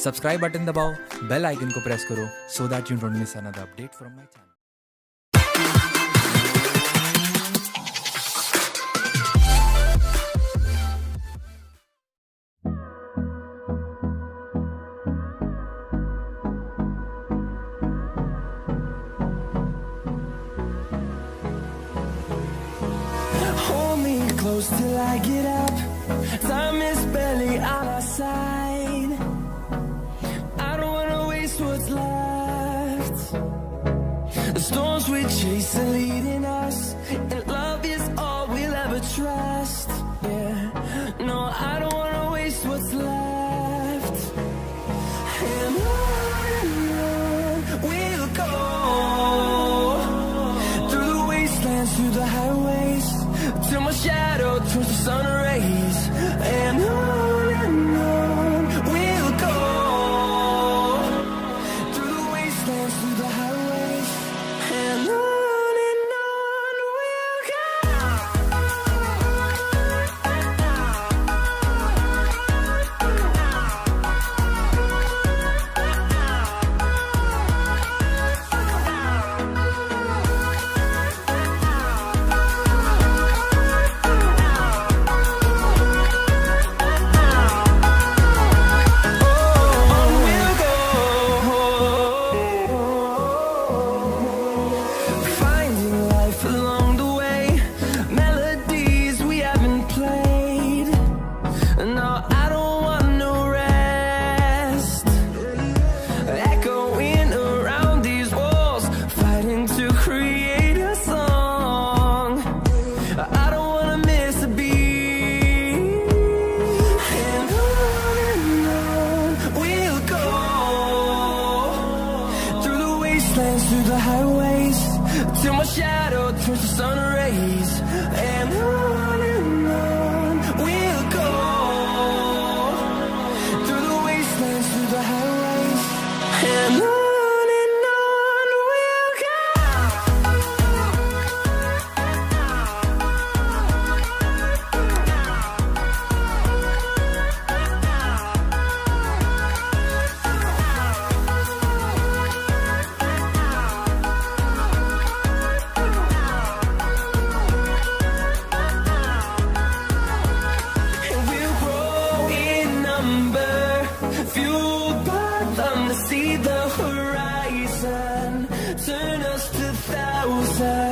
Subscribe button दबाओ, bell icon को press करो so that you don't miss another update from my channel. Hold me close till I get up. Time is barely on our side. I don't wanna waste what's left. The storms we chase are leading us, and love is all we'll ever trust. Yeah, no, I don't wanna waste what's left. And on we'll go, through the wastelands, through the highways, till my shadow turns to sun rays. And on we'll go, through the wastelands, through the highways. And on we'll go. Finding life along the way, melodies we haven't played. No, I don't want no rest. Echoing around these walls, fighting to create a song. I don't wanna miss a beat. And on we'll go, through the wastelands, through the highways, till my shadow turns to sun rays. And on we'll go, through the wastelands, through the highways. And on we'll go. And we'll grow in number, fueled by them to see the horizon, turn us to thousands.